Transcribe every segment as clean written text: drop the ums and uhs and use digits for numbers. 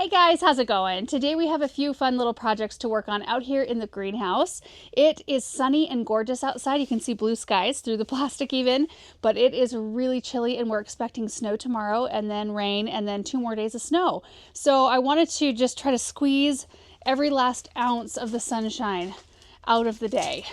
Hey guys, how's it going? Today we have a few fun little projects to work on out here in the greenhouse. It is sunny and gorgeous outside. You can see blue skies through the plastic even, but it is really chilly and we're expecting snow tomorrow and then rain and then 2 more days of snow. So I wanted to just try to squeeze every last ounce of the sunshine out of the day.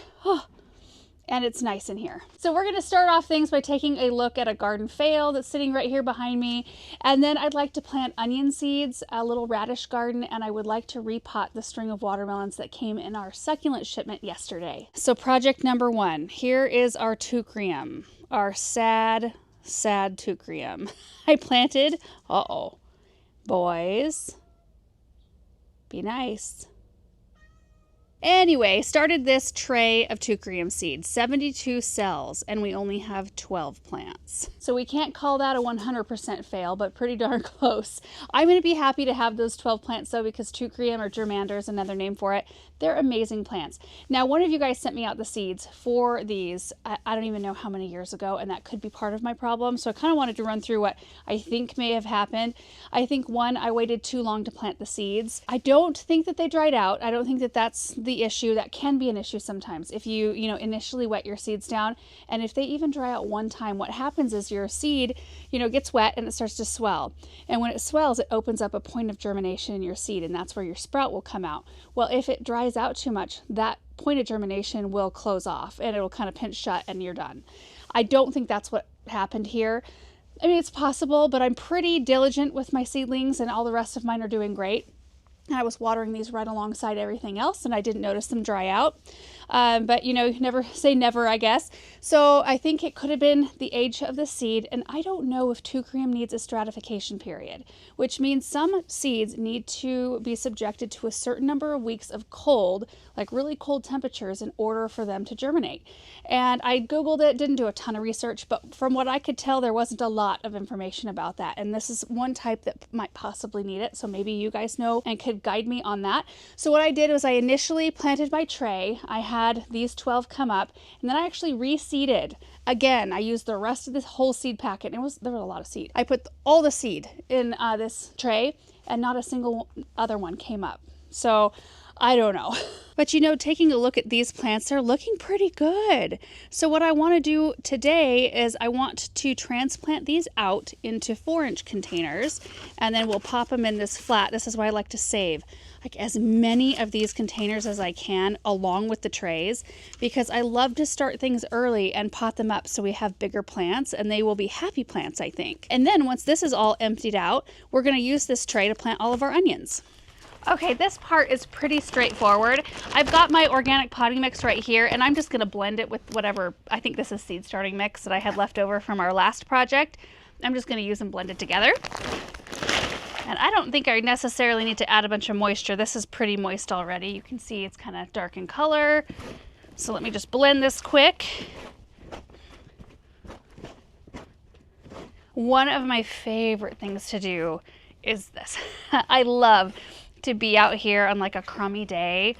And it's nice in here. So we're gonna start off things by taking a look at a garden fail that's sitting right here behind me. And then I'd like to plant onion seeds, a little radish garden, and I would like to repot the string of watermelons that came in our succulent shipment yesterday. So project number 1, here is our teucrium, our sad teucrium. I planted, boys, be nice. Anyway, started this tray of teucrium seeds, 72 cells, and we only have 12 plants. So we can't call that a 100% fail, but pretty darn close. I'm going to be happy to have those 12 plants though, because teucrium, or germander is another name for it, they're amazing plants. Now, one of you guys sent me out the seeds for these, I don't even know how many years ago, and that could be part of my problem. So I kind of wanted to run through what I think may have happened. I think one, I waited too long to plant the seeds. I don't think that they dried out. I don't think that that's the issue. That can be an issue sometimes if you initially wet your seeds down, and if they even dry out one time, what happens is your seed gets wet and it starts to swell, and when it swells it opens up a point of germination in your seed, and that's where your sprout will come out. Well, if it dries out too much, that point of germination will close off and it'll kind of pinch shut and you're done. I don't think that's what happened here. I mean, it's possible, but I'm pretty diligent with my seedlings and all the rest of mine are doing great. I was watering these right alongside everything else and I didn't notice them dry out. But never say never, I guess. So I think it could have been the age of the seed, and I don't know if teucrium needs a stratification period, which means some seeds need to be subjected to a certain number of weeks of cold, like really cold temperatures, in order for them to germinate. And I Googled it, didn't do a ton of research, but from what I could tell, there wasn't a lot of information about that. And this is one type that might possibly need it. So maybe you guys know and could guide me on that. So what I did was I initially planted my tray. I had these 12 come up, and then I actually reseeded. Again, I used the rest of this whole seed packet. There was a lot of seed. I put all the seed in this tray, and not a single other one came up. So I don't know. But taking a look at these plants, they're looking pretty good. So what I want to do today is I want to transplant these out into 4-inch containers, and then we'll pop them in this flat. This is why I like to save like as many of these containers as I can along with the trays, because I love to start things early and pot them up so we have bigger plants, and they will be happy plants, I think. And then once this is all emptied out, we're going to use this tray to plant all of our onions. Okay, this part is pretty straightforward. I've got my organic potting mix right here, and I'm just going to blend it with whatever, I think this is seed starting mix that I had left over from our last project. I'm just going to use and blend it together. And I don't think I necessarily need to add a bunch of moisture. This is pretty moist already. You can see it's kind of dark in color. So let me just blend this quick. One of my favorite things to do is this. I love to be out here on like a crummy day,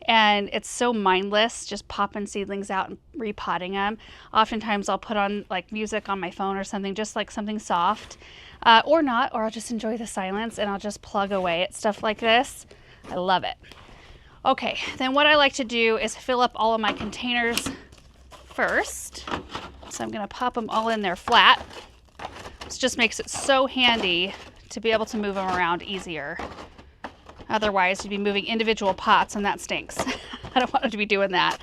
and it's so mindless just popping seedlings out and repotting them. Oftentimes I'll put on like music on my phone or something, just like something soft, or not, or I'll just enjoy the silence and I'll just plug away at stuff like this. I love it. Okay, then what I like to do is fill up all of my containers first. So I'm gonna pop them all in there flat. This just makes it so handy to be able to move them around easier. Otherwise, you'd be moving individual pots, and that stinks. I don't want to be doing that.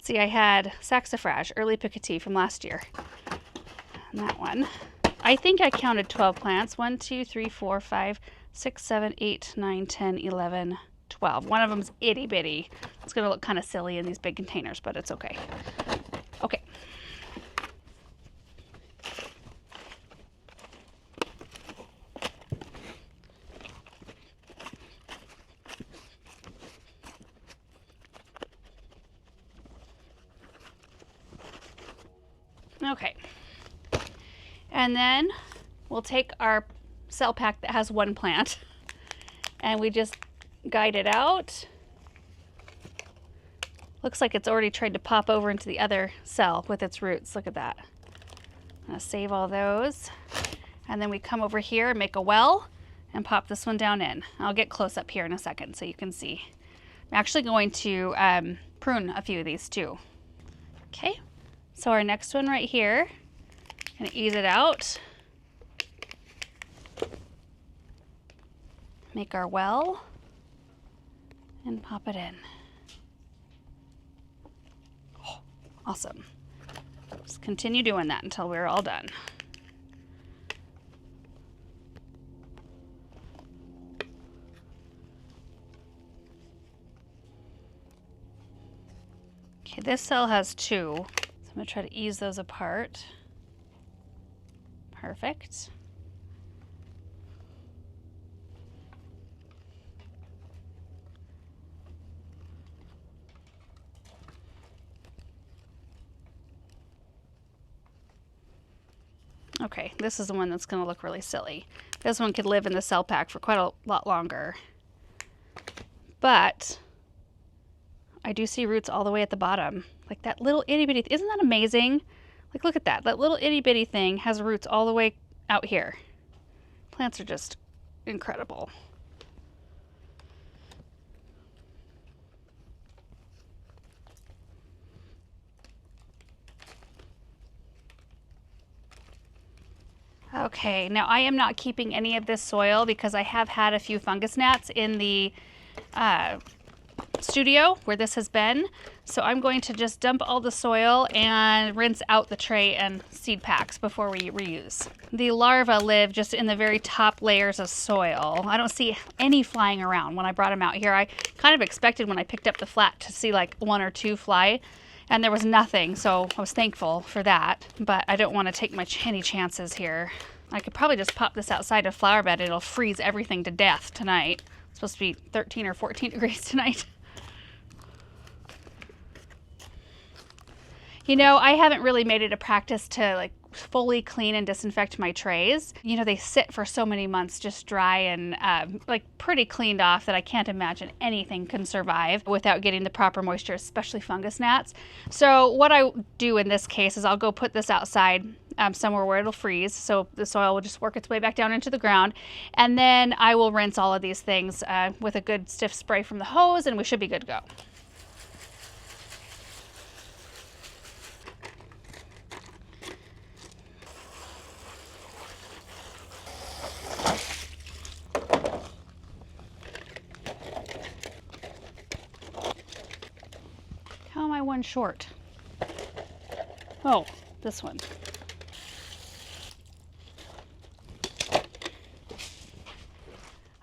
See, I had saxifrage, early picotee from last year. And that one. I think I counted 12 plants. 1, 2, 3, 4, 5, 6, 7, 8, 9, 10, 11, 12. One of them's itty bitty. It's going to look kind of silly in these big containers, but it's okay. Okay. Okay, and then we'll take our cell pack that has 1 plant and we just guide it out. Looks like it's already tried to pop over into the other cell with its roots. Look at that. I'm gonna save all those. And then we come over here and make a well and pop this one down in. I'll get close up here in a second so you can see. I'm actually going to prune a few of these too. Okay, so our next one right here, gonna ease it out. Make our well and pop it in. Oh, awesome. Just continue doing that until we're all done. Okay, this cell has 2, so I'm gonna try to ease those apart. Perfect. Okay, this is the one that's gonna look really silly. This one could live in the cell pack for quite a lot longer. But I do see roots all the way at the bottom. Like that little itty bitty, isn't that amazing? Like look at that, that little itty bitty thing has roots all the way out here. Plants are just incredible. Okay, now I am not keeping any of this soil because I have had a few fungus gnats in the studio where this has been. So I'm going to just dump all the soil and rinse out the tray and seed packs before we reuse. The larvae live just in the very top layers of soil. I don't see any flying around when I brought them out here. I kind of expected when I picked up the flat to see like 1 or 2 fly, and there was nothing, so I was thankful for that. But I don't want to take any chances here. I could probably just pop this outside a flower bed. It'll freeze everything to death tonight. It's supposed to be 13 or 14 degrees tonight. You know, I haven't really made it a practice to like fully clean and disinfect my trays. You know, they sit for so many months just dry and like pretty cleaned off that I can't imagine anything can survive without getting the proper moisture, especially fungus gnats. So what I do in this case is I'll go put this outside somewhere where it'll freeze, so the soil will just work its way back down into the ground, and then I will rinse all of these things with a good stiff spray from the hose, and we should be good to go. How am I one short? Oh, this one.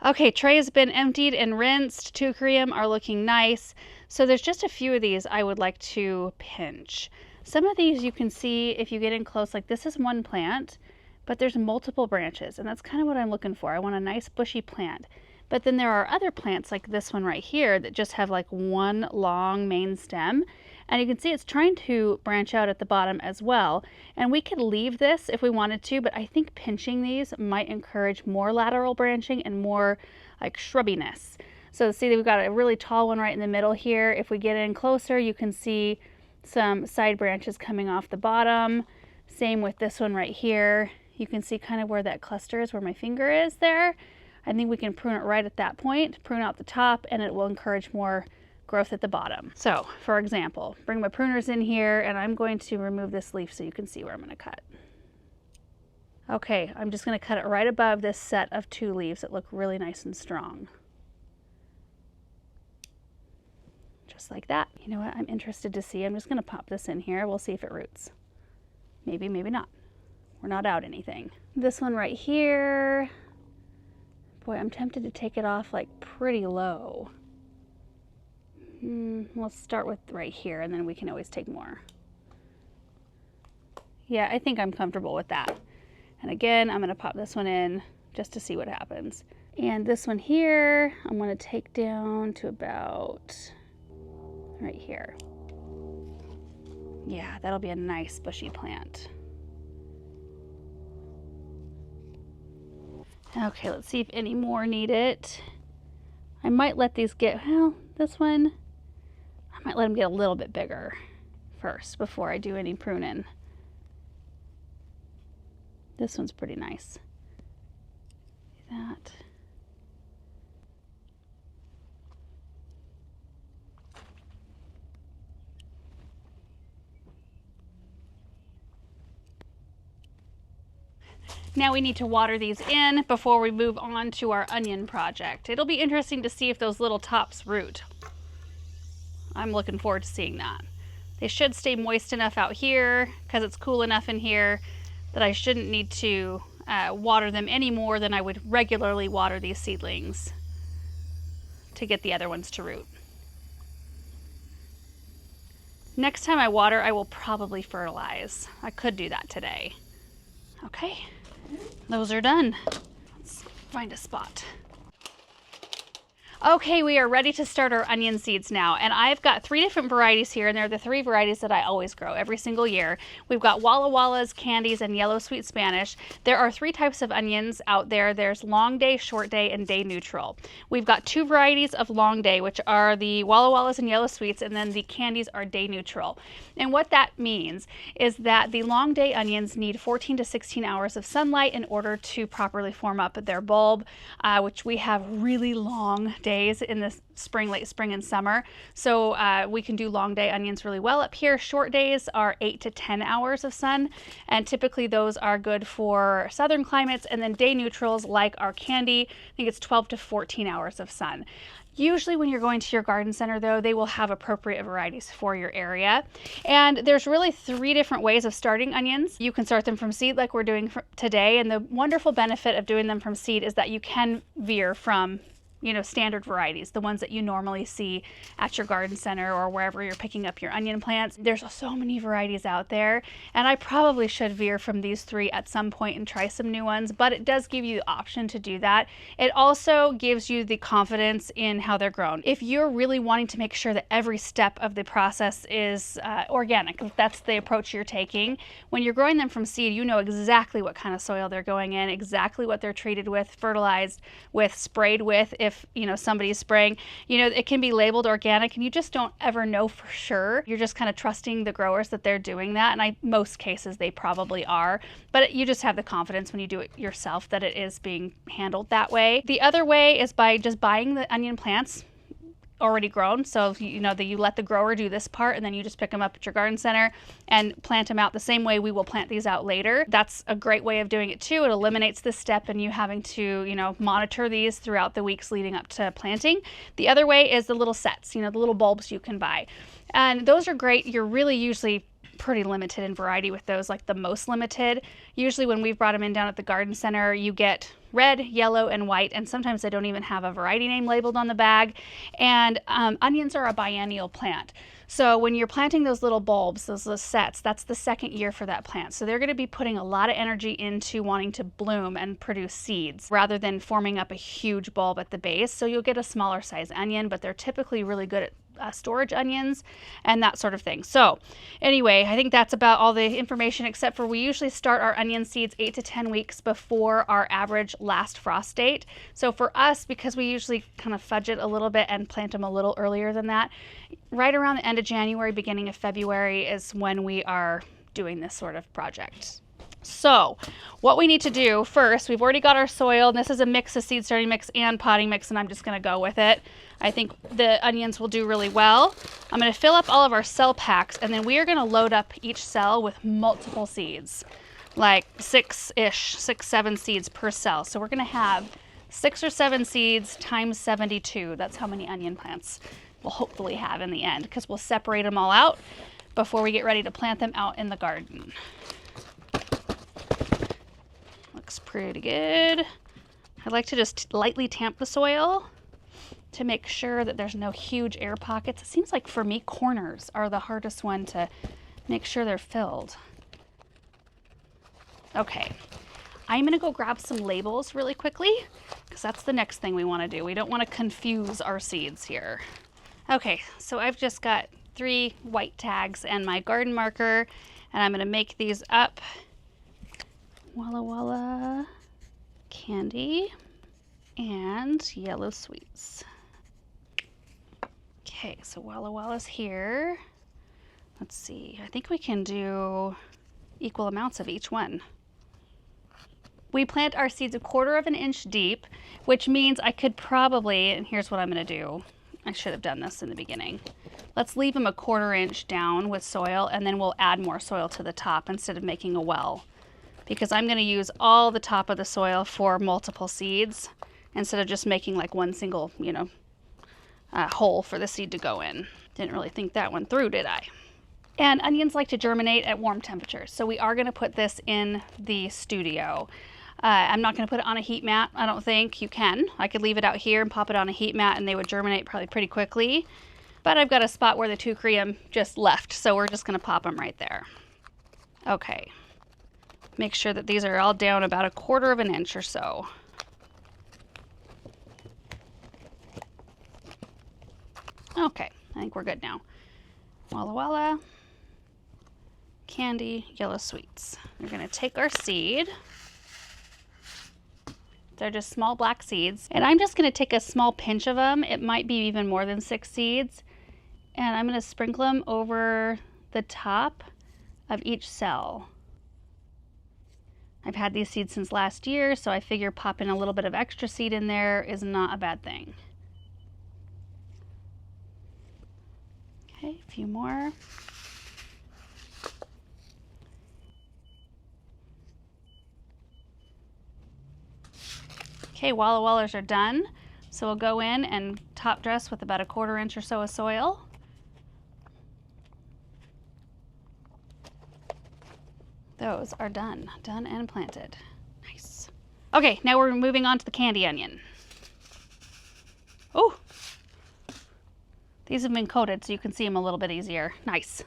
Okay, tray has been emptied and rinsed. Teucrium are looking nice. So there's just a few of these I would like to pinch. Some of these you can see if you get in close, like this is one plant, but there's multiple branches, and that's kind of what I'm looking for. I want a nice bushy plant. But then there are other plants like this one right here that just have like one long main stem. And you can see it's trying to branch out at the bottom as well. And we could leave this if we wanted to, but I think pinching these might encourage more lateral branching and more like shrubbiness. So see that we've got a really tall one right in the middle here. If we get in closer, you can see some side branches coming off the bottom. Same with this one right here. You can see kind of where that cluster is, where my finger is there. I think we can prune it right at that point, prune out the top, and it will encourage more growth at the bottom. So, for example, bring my pruners in here, and I'm going to remove this leaf so you can see where I'm going to cut. Okay, I'm just going to cut it right above this set of 2 leaves that look really nice and strong. Just like that. You know what? I'm interested to see. I'm just going to pop this in here. We'll see if it roots. Maybe, maybe not. We're not out anything. This one right here. Boy, I'm tempted to take it off like pretty low. Let's start with right here, and then we can always take more. Yeah, I think I'm comfortable with that. And again, I'm going to pop this one in just to see what happens. And this one here, I'm going to take down to about right here. Yeah, that'll be a nice bushy plant. Okay, let's see if any more need it. I might let these get, well, this one, I might let them get a little bit bigger first before I do any pruning. This one's pretty nice. That. Now we need to water these in before we move on to our onion project. It'll be interesting to see if those little tops root. I'm looking forward to seeing that. They should stay moist enough out here because it's cool enough in here that I shouldn't need to water them any more than I would regularly water these seedlings to get the other ones to root. Next time I water, I will probably fertilize. I could do that today. Okay, those are done. Let's find a spot. Okay, we are ready to start our onion seeds now, and I've got 3 different varieties here, and they're the 3 varieties that I always grow every single year. We've got Walla Wallas, Candies, and Yellow Sweet Spanish. There are 3 types of onions out there. There's long day, short day, and day neutral. We've got 2 varieties of long day, which are the Walla Wallas and Yellow Sweets, and then the Candies are day neutral. And what that means is that the long day onions need 14 to 16 hours of sunlight in order to properly form up their bulb, which we have really long days in the spring, late spring and summer. So we can do long day onions really well up here. Short days are 8 to 10 hours of sun, and typically those are good for southern climates. And then day neutrals like our Candy, I think it's 12 to 14 hours of sun. Usually when you're going to your garden center though, they will have appropriate varieties for your area. And there's really 3 different ways of starting onions. You can start them from seed like we're doing today. And the wonderful benefit of doing them from seed is that you can veer from standard varieties, the ones that you normally see at your garden center or wherever you're picking up your onion plants. There's so many varieties out there, and I probably should veer from these 3 at some point and try some new ones, but it does give you the option to do that. It also gives you the confidence in how they're grown. If you're really wanting to make sure that every step of the process is organic, if that's the approach you're taking, when you're growing them from seed, you know exactly what kind of soil they're going in, exactly what they're treated with, fertilized with, sprayed with, if somebody's spraying. It can be labeled organic and you just don't ever know for sure. You're just kind of trusting the growers that they're doing that, and most cases they probably are, but you just have the confidence when you do it yourself that it is being handled that way. The other way is by just buying the onion plants already grown. So you let the grower do this part, and then you just pick them up at your garden center and plant them out the same way we will plant these out later. That's a great way of doing it too. It eliminates this step and you having to monitor these throughout the weeks leading up to planting. The other way is the little sets, the little bulbs you can buy, and those are great. You're really usually pretty limited in variety with those, like the most limited. Usually when we've brought them in down at the garden center, you get red, yellow, and white, and sometimes they don't even have a variety name labeled on the bag. And onions are a biennial plant. So when you're planting those little bulbs, those little sets, that's the 2nd year for that plant. So they're going to be putting a lot of energy into wanting to bloom and produce seeds rather than forming up a huge bulb at the base. So you'll get a smaller size onion, but they're typically really good at storage onions and that sort of thing. So anyway, I think that's about all the information, except for we usually start our onion seeds 8 to 10 weeks before our average last frost date. So for us, because we usually kind of fudge it a little bit and plant them a little earlier than that, right around the end of January, beginning of February is when we are doing this sort of project. So what we need to do first, we've already got our soil, and this is a mix of seed starting mix and potting mix, and I'm just going to go with it. I think the onions will do really well. I'm going to fill up all of our cell packs, and then we are going to load up each cell with multiple seeds, like 6, 7 seeds per cell. So we're going to have 6 or 7 seeds times 72. That's how many onion plants we'll hopefully have in the end, because we'll separate them all out before we get ready to plant them out in the garden. Looks pretty good. I like to just lightly tamp the soil to make sure that there's no huge air pockets. It seems like for me, corners are the hardest one to make sure they're filled. Okay, I'm gonna go grab some labels really quickly, because that's the next thing we wanna do. We don't wanna confuse our seeds here. Okay, so I've just got 3 white tags and my garden marker, and I'm gonna make these up. Walla Walla, Candy, and Yellow Sweets. Okay, so Walla Walla's here. Let's see, I think we can do equal amounts of each one. We plant our seeds 1/4 of an inch deep, which means I could probably, and here's what I'm gonna do. I should have done this in the beginning. Let's leave them 1/4 inch down with soil, and then we'll add more soil to the top instead of making a well. because I'm going to use all the top of the soil for multiple seeds instead of just making like one single, you know, hole for the seed to go in. Didn't really think that one through, did I? And onions like to germinate at warm temperatures, so we are going to put this in the studio. I'm not going to put it on a heat mat. I don't think. You can. I could leave it out here and pop it on a heat mat and they would germinate probably pretty quickly. But I've got a spot where the 2 cream just left, so we're just going to pop them right there. Okay. Make sure that these are all down about 1/4 of an inch or so. Okay, I think we're good now. Walla Walla, candy, yellow sweets. We're going to take our seed. They're just small black seeds. And I'm just going to take a small pinch of them. It might be even more than 6 seeds. And I'm going to sprinkle them over the top of each cell. I've had these seeds since last year, so I figure popping a little bit of extra seed in there is not a bad thing. Okay, a few more. Okay, Walla Wallas are done. So we'll go in and top dress with about 1/4 inch or so of soil. Those are done and planted. Nice. Okay, now we're moving on to the candy onion. Oh, these have been coated so you can see them a little bit easier. Nice.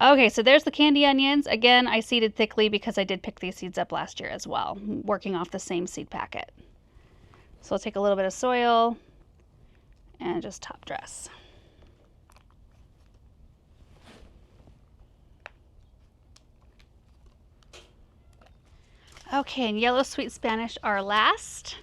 Okay, so there's the candy onions. Again, I seeded thickly because I did pick these seeds up last year as well, working off the same seed packet. So I'll take a little bit of soil and just top dress. Okay, and yellow sweet Spanish are last.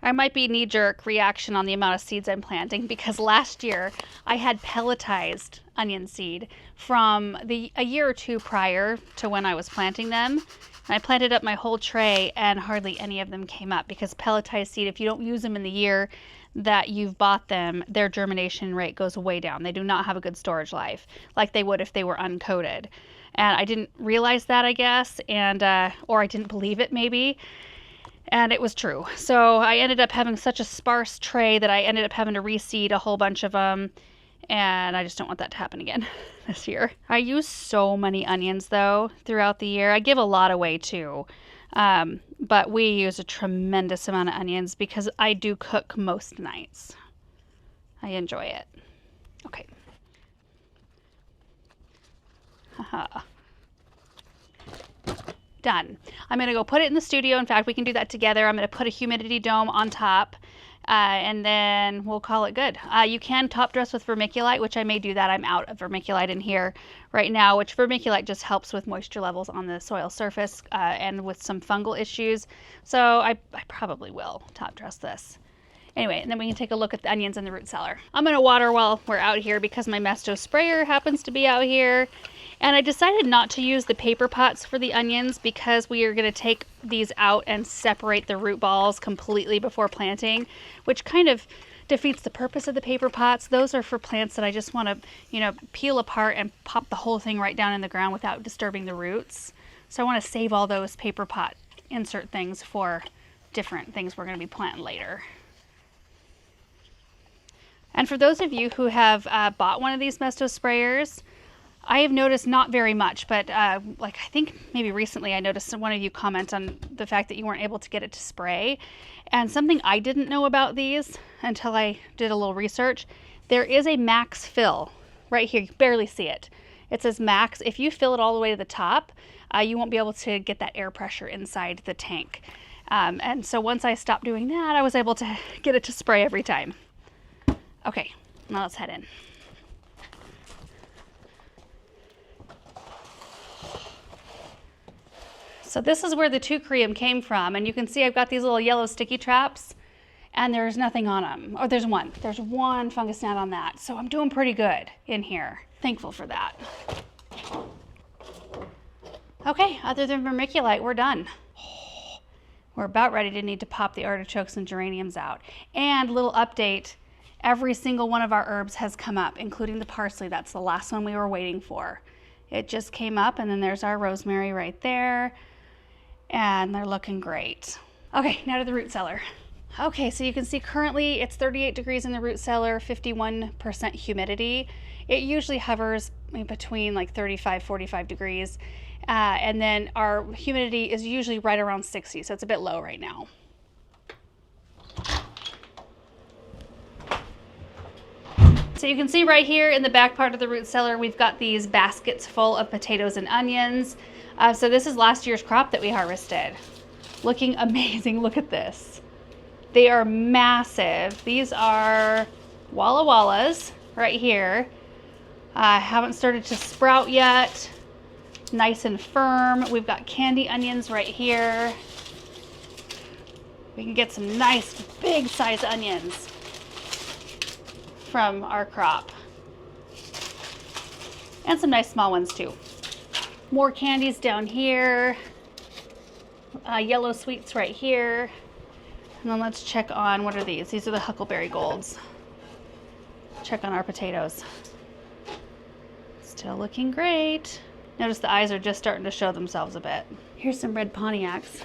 I might be knee-jerk reaction on the amount of seeds I'm planting because last year I had pelletized onion seed from a year or 2 prior to when I was planting them. And I planted up my whole tray and hardly any of them came up because pelletized seed, if you don't use them in the year that you've bought them, their germination rate goes way down. They do not have a good storage life like they would if they were uncoated. And I didn't realize that, I guess, and or I didn't believe it maybe. And it was true. So I ended up having such a sparse tray that I ended up having to reseed a whole bunch of them. And I just don't want that to happen again this year. I use so many onions though throughout the year. I give a lot away too. But we use a tremendous amount of onions because I do cook most nights. I enjoy it. Okay. Haha. Done. I'm going to go put it in the studio. In fact, we can do that together. I'm going to put a humidity dome on top and then we'll call it good. You can top dress with vermiculite, which I may do that. I'm out of vermiculite in here right now, which vermiculite just helps with moisture levels on the soil surface and with some fungal issues. So I probably will top dress this. Anyway, and then we can take a look at the onions in the root cellar. I'm going to water while we're out here because my Mesto sprayer happens to be out here. And I decided not to use the paper pots for the onions because we are going to take these out and separate the root balls completely before planting, which kind of defeats the purpose of the paper pots. Those are for plants that I just want to, you know, peel apart and pop the whole thing right down in the ground without disturbing the roots. So I want to save all those paper pot insert things for different things we're going to be planting later. And for those of you who have bought one of these Mesto sprayers, I have noticed not very much, but like I think maybe recently I noticed one of you comment on the fact that you weren't able to get it to spray. And something I didn't know about these until I did a little research, there is a max fill right here. You barely see it. It says max. If you fill it all the way to the top, you won't be able to get that air pressure inside the tank. And so once I stopped doing that, I was able to get it to spray every time. Okay, now let's head in. So this is where the 2 cream came from, and you can see I've got these little yellow sticky traps, and there's nothing on them. Oh, there's one. There's one fungus gnat on that, so I'm doing pretty good in here. Thankful for that. Okay, other than vermiculite, we're done. We're about ready to need to pop the artichokes and geraniums out. And little update, Every single one of our herbs has come up, including the parsley. That's the last one we were waiting for. It just came up, and then there's our rosemary right there, and they're looking great. Okay, now to the root cellar. Okay, so you can see currently it's 38 degrees in the root cellar, 51% humidity. It usually hovers between like 35, 45 degrees. And then our humidity is usually right around 60, so it's a bit low right now. So you can see right here in the back part of the root cellar, we've got these baskets full of potatoes and onions. So this is last year's crop that we harvested. Looking amazing, look at this. They are massive. These are Walla Wallas right here. Haven't started to sprout yet. Nice and firm. We've got candy onions right here. We can get some nice big size onions from our crop. And some nice small ones too. More candies down here. Yellow sweets right here. And then let's check on, what are these? These are the Huckleberry Golds. Check on our potatoes. Still looking great. Notice the eyes are just starting to show themselves a bit. Here's some red Pontiacs.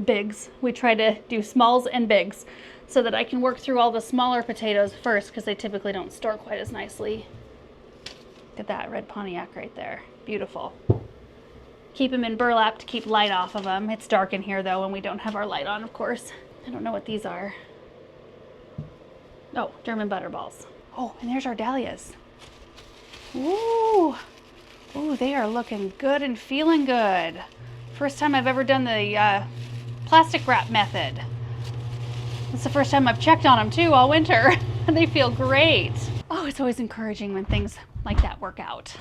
Bigs. We try to do smalls and bigs so that I can work through all the smaller potatoes first because they typically don't store quite as nicely. Look at that red Pontiac right there. Beautiful. Keep them in burlap to keep light off of them. It's dark in here though and we don't have our light on, of course. I don't know what these are. Oh, German butterballs. Oh, and there's our dahlias. Ooh. Ooh, they are looking good and feeling good. First time I've ever done the plastic wrap method. It's the first time I've checked on them too all winter. And they feel great. Oh, it's always encouraging when things like that work out.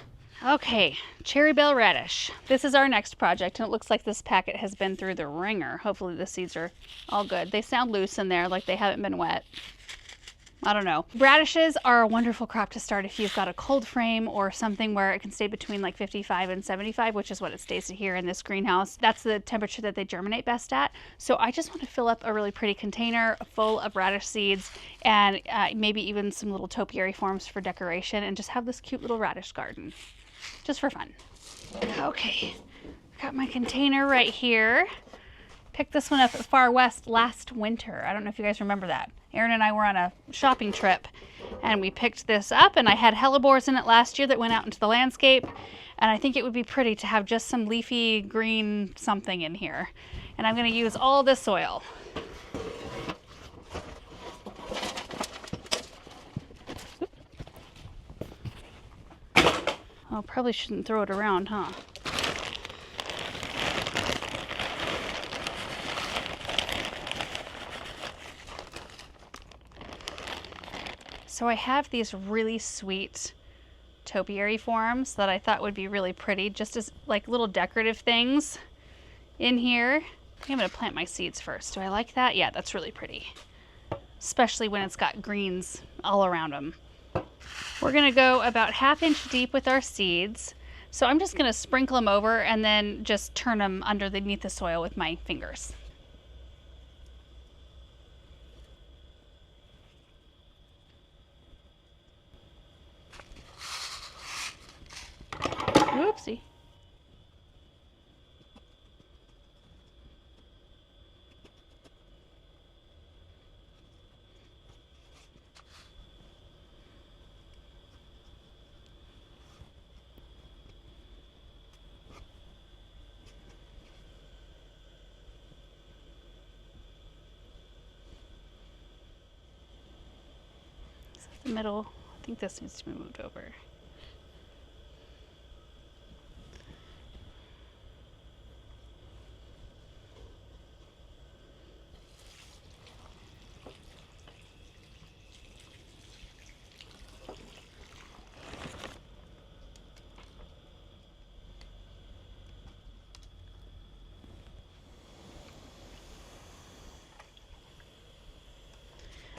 Okay, cherry bell radish. This is our next project, and it looks like this packet has been through the ringer. Hopefully the seeds are all good. They sound loose in there, like they haven't been wet. I don't know. Radishes are a wonderful crop to start if you've got a cold frame or something where it can stay between like 55 and 75, which is what it stays here in this greenhouse. That's the temperature that they germinate best at. So I just want to fill up a really pretty container full of radish seeds and maybe even some little topiary forms for decoration and just have this cute little radish garden. Just for fun. Okay, got my container right here. Picked this one up at Far West last winter. I don't know if you guys remember that. Erin and I were on a shopping trip and we picked this up, and I had hellebores in it last year that went out into the landscape, and I think it would be pretty to have just some leafy green something in here. And I'm going to use all this soil. Oh, probably shouldn't throw it around, huh? So I have these really sweet topiary forms that I thought would be really pretty, just as like little decorative things in here. I think I'm gonna plant my seeds first. Do I like that? Yeah, that's really pretty. Especially when it's got greens all around them. We're gonna go about 1/2 inch deep with our seeds. So I'm just gonna sprinkle them over and then just turn them underneath the soil with my fingers. Whoopsie. The middle, I think this needs to be moved over.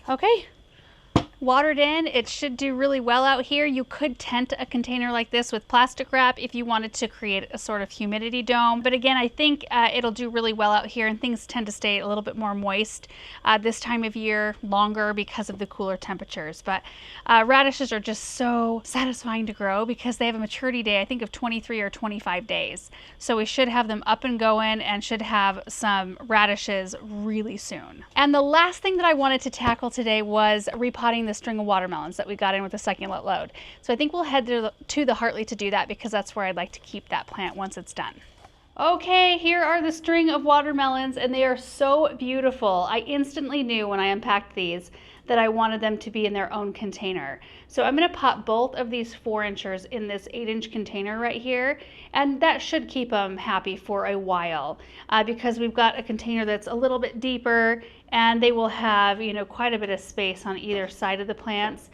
Okay, watered in. It should do really well out here. You could tent a container like this with plastic wrap if you wanted to create a sort of humidity dome. But again, I think it'll do really well out here, and things tend to stay a little bit more moist this time of year longer because of the cooler temperatures. But radishes are just so satisfying to grow because they have a maturity day, I think, of 23 or 25 days. So we should have them up and going and should have some radishes really soon. And the last thing that I wanted to tackle today was repotting the string of watermelons that we got in with the succulent load. So I think we'll head to the Hartley to do that because that's where I'd like to keep that plant once it's done. Okay, here are the string of watermelons, and they are so beautiful. I instantly knew when I unpacked these that I wanted them to be in their own container. So I'm gonna pot both of these 4-inchers in this 8-inch container right here, and that should keep them happy for a while because we've got a container that's a little bit deeper, and they will have, you know, quite a bit of space on either side of the plants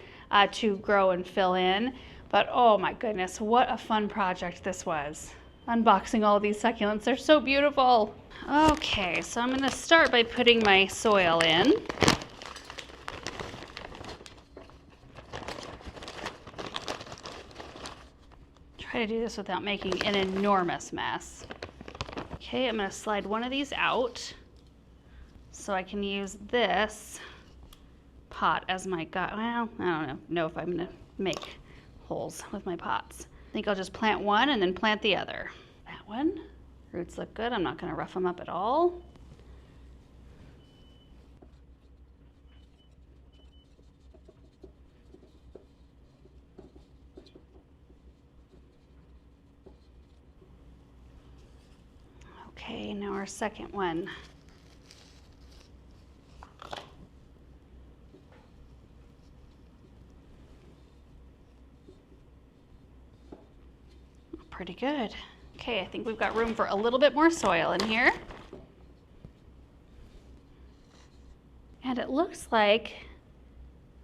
to grow and fill in. But oh my goodness, what a fun project this was. Unboxing all these succulents, they're so beautiful. Okay, so I'm gonna start by putting my soil in. Try to do this without making an enormous mess. Okay, I'm gonna slide one of these out so I can use this pot as my well, I don't know if I'm gonna make holes with my pots. I think I'll just plant one and then plant the other. That one, roots look good. I'm not gonna rough them up at all. Okay, now our second one. Pretty good. Okay, I think we've got room for a little bit more soil in here. And it looks like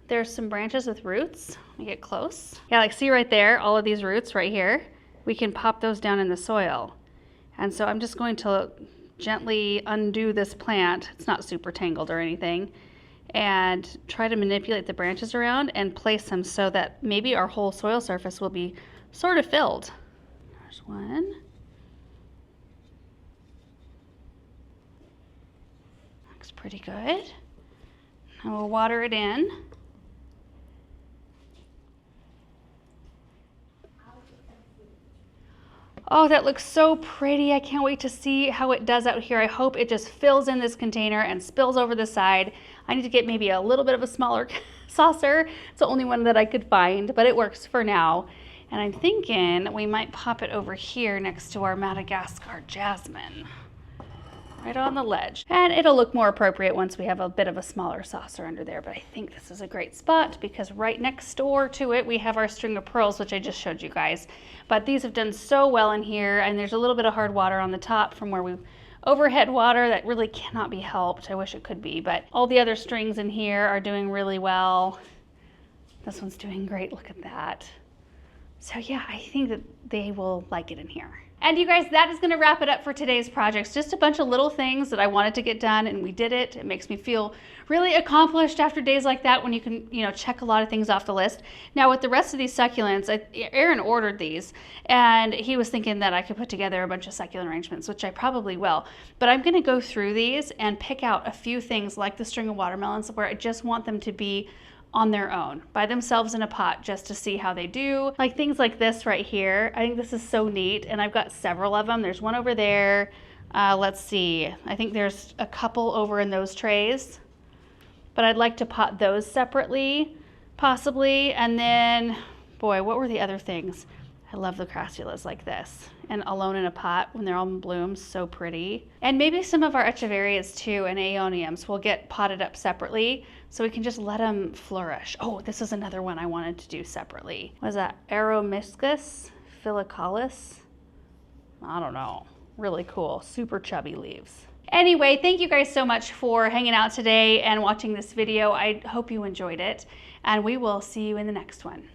there's some branches with roots. Let me get close. Yeah, like see right there, all of these roots right here, we can pop those down in the soil. And so I'm just going to gently undo this plant. It's not super tangled or anything. And try to manipulate the branches around and place them so that maybe our whole soil surface will be sort of filled. There's one. Looks pretty good. Now we'll water it in. Oh, that looks so pretty. I can't wait to see how it does out here. I hope it just fills in this container and spills over the side. I need to get maybe a little bit of a smaller saucer. It's the only one that I could find, but it works for now. And I'm thinking we might pop it over here next to our Madagascar jasmine. Right on the ledge. And it'll look more appropriate once we have a bit of a smaller saucer under there, but I think this is a great spot because right next door to it we have our string of pearls, which I just showed you guys. But these have done so well in here, and there's a little bit of hard water on the top from where we overhead water that really cannot be helped. I wish it could be, but all the other strings in here are doing really well. This one's doing great, look at that. So yeah, I think that they will like it in here. And you guys, that is gonna wrap it up for today's projects. Just a bunch of little things that I wanted to get done, and we did it. It makes me feel really accomplished after days like that when you can, you know, check a lot of things off the list. Now with the rest of these succulents, Aaron ordered these, and he was thinking that I could put together a bunch of succulent arrangements, which I probably will. But I'm gonna go through these and pick out a few things like the string of watermelons where I just want them to be on their own, by themselves in a pot, just to see how they do. Like things like this right here. I think this is so neat, and I've got several of them. There's one over there. Let's see. I think there's a couple over in those trays, but I'd like to pot those separately, possibly. And then, boy, what were the other things? I love the crassulas like this, and alone in a pot when they're all in bloom, so pretty. And maybe some of our echeverias too and aeoniums will get potted up separately so we can just let them flourish. Oh, this is another one I wanted to do separately. What is that? Aromiscus filicalis? I don't know. Really cool, super chubby leaves. Anyway, thank you guys so much for hanging out today and watching this video. I hope you enjoyed it, and we will see you in the next one.